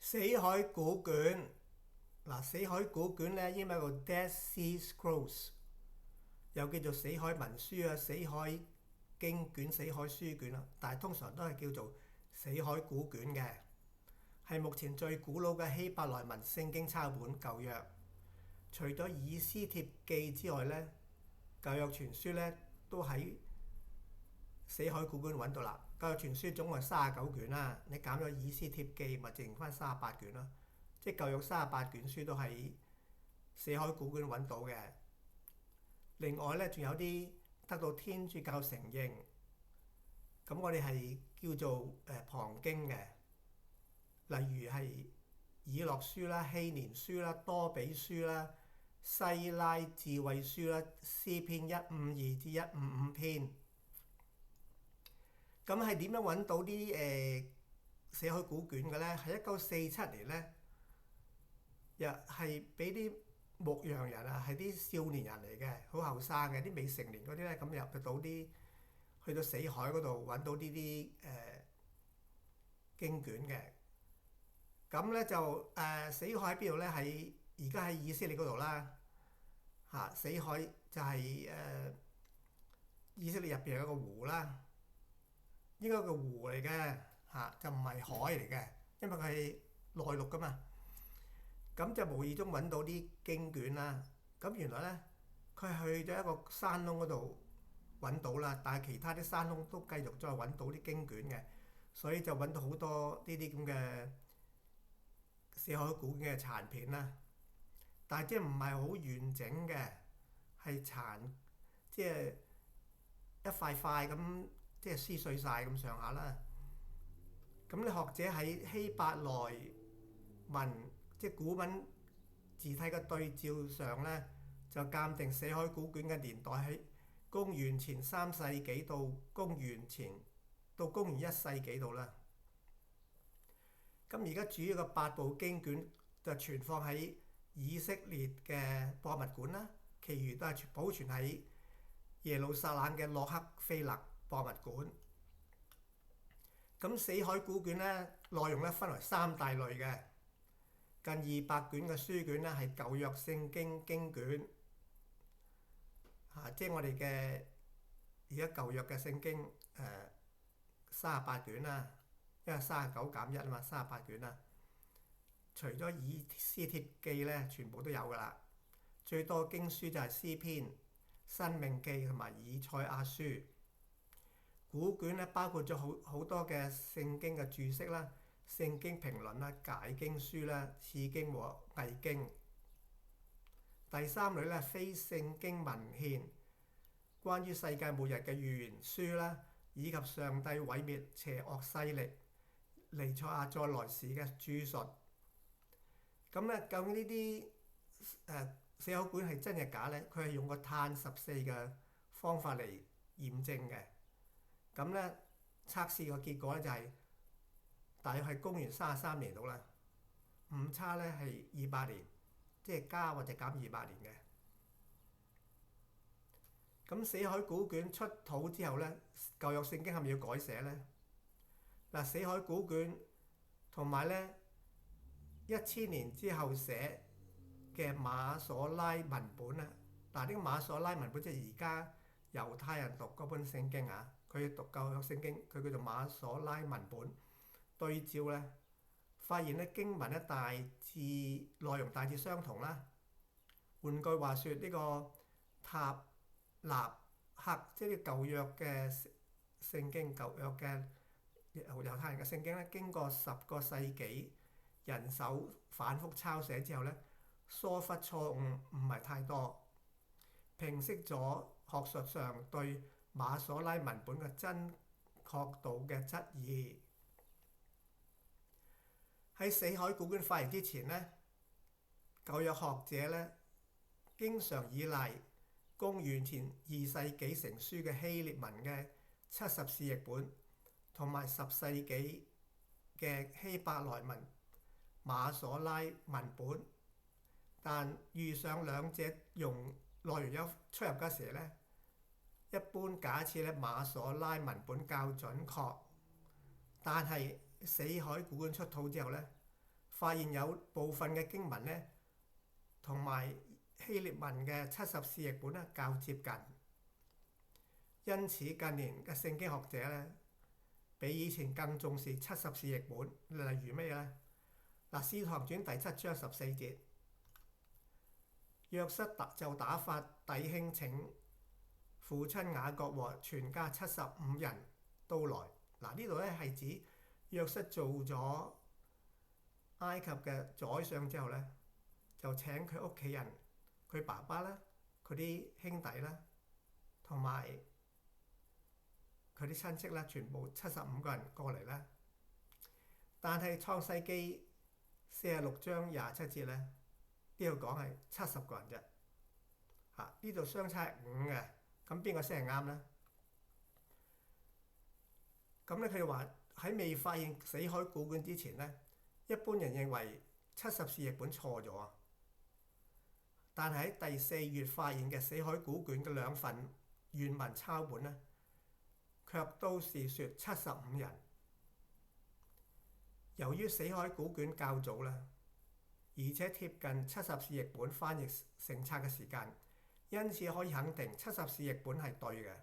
死海古卷嗱，死海古卷咧英文叫 Dead Sea Scrolls，又叫做死海文書啊、死海經卷、死海書卷啊，但係通常都係叫做死海古卷嘅，係目前最古老嘅希伯來文聖經抄本舊約。除咗以斯帖記之外咧，舊約傳書咧都喺死海古卷揾到啦。舊約傳書總共係39卷啦，你減咗以斯帖記，咪剩翻38卷咯。即係舊約38卷書都喺死海古卷揾到嘅。另外咧，仲有啲得到天主教承認，咁我哋係叫做旁經嘅，例如係以諾書啦、希年書啦、多比書啦、西拉智慧書啦、詩篇152至155篇。咁係點樣揾到啲死海古卷嘅咧？係1947年咧，又係俾啲牧羊人啊，係啲少年人嚟嘅，好後生嘅，啲未成年嗰啲咧，咁入到啲去到死海嗰度揾到呢啲經卷嘅。咁咧就死海喺邊度咧？喺而家喺以色列嗰度啦。死海就係以色列入邊有一個湖啦，應該個湖嚟嘅就唔係海嚟嘅，因為佢係內陸噶嘛。咁就無意中揾到啲經卷啦。咁原來咧，佢去咗一個山窿嗰度揾到啦，但係其他啲山窿都繼續再揾到啲經卷嘅，所以就揾到好多呢啲咁嘅死海古卷嘅殘片啦。但係即係唔係好完整嘅，係殘，即係一塊塊咁，即係撕碎晒咁上下啦。咁你學者喺希伯來文即係古文字體嘅對照上咧，就鑑定死海古卷嘅年代喺公元前3世紀到公元1世紀度啦。咁而家主要嘅8部經卷就存放喺以色列嘅博物館啦，其餘都係保存喺耶路撒冷嘅洛克菲勒博物館。咁死海古卷咧，內容咧分為3大類嘅，近200卷嘅書卷咧係舊約聖經經卷，即係我哋嘅而家舊約嘅聖經38卷啦，因為39減1啊嘛，38卷啦。除咗以斯帖記咧，全部都有噶啦。最多經書就係詩篇、申命記同埋以賽亞書。古卷咧包括咗好多嘅聖經嘅注釋啦、聖經評論啦、解經書啦、次經和偽經。第3類咧非聖經文獻，關於世界末日嘅預言書啦，以及上帝毀滅邪惡勢力、彌賽亞再來時嘅注述。咁咧，究竟呢啲死海古卷係真係假咧？佢係用個碳14嘅方法嚟驗證嘅。咁咧，測試個結果咧就係大約係公元33年到啦，誤差咧係200年，即係加或者減200年嘅。咁死海古卷出土之後咧，舊約聖經係咪要改寫咧？嗱，死海古卷同埋咧1000年之後寫嘅馬所拉文本啊，嗱，呢個馬所拉文本即係而家猶太人讀嗰本聖經啊，佢讀舊約聖經，佢叫做馬所拉文本。對照咧，發現咧經文咧大致內容大致相同啦。換句話說，呢個塔納克即係啲舊約嘅聖經，舊約嘅猶太人嘅聖經咧，經過10個世紀人手反覆抄寫之後咧，疏忽錯誤唔係太多，平息咗學術上對馬所拉文本嘅真確度嘅質疑。喺死海古卷發現之前咧，舊約學者咧經常依賴公元前2世紀成書嘅希臘文嘅70士譯本，同埋10世紀嘅希伯來文馬所拉文本，但遇上兩者內容有出入嘅時咧，一般假設咧馬所拉文本較準確，但係死海古卷出土之後咧，發現有部分嘅經文呢，同埋希臘文嘅70士譯本咧較接近，因此近年嘅聖經學者呢，比以前更重視70士譯本。例如咩呢？嗱，《使徒行傳》第7章14節，約瑟就打發弟兄請父親雅各和全家75人都來。嗱，呢度咧係指約瑟做咗埃及嘅宰相之後咧，就請佢屋企人、佢爸爸啦、佢啲兄弟啦，同埋佢啲親戚啦，全部75個人過嚟啦。但係創世記46章27節咧，呢度講係70個人啫。呢度相差係5嘅，咁邊個先係啱咧？咁咧佢哋話喺未發現死海古卷之前咧，一般人認為70士譯本錯咗，但係喺第4月發現嘅死海古卷嘅2份原文抄本咧，卻都是説75人。由於死海古卷較早啦，而且貼近70士譯本翻譯成冊嘅時間，因此可以肯定70士譯本係對嘅，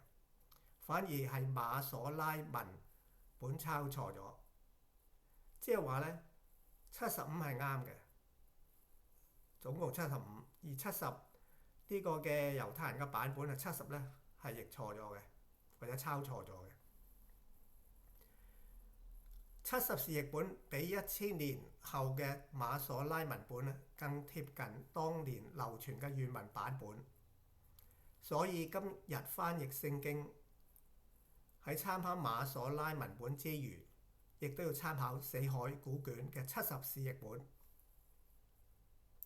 反而係馬所拉文本抄錯咗。即係話咧，75係啱嘅，總共75，而70呢個嘅猶太人嘅版本係70咧係譯錯咗嘅，或者抄錯咗嘅。70士譯本比1000年後嘅馬所拉文本咧更貼近當年流傳嘅原文版本，所以今日翻譯聖經喺參考馬所拉文本之餘，亦都要參考死海古卷嘅70士譯本。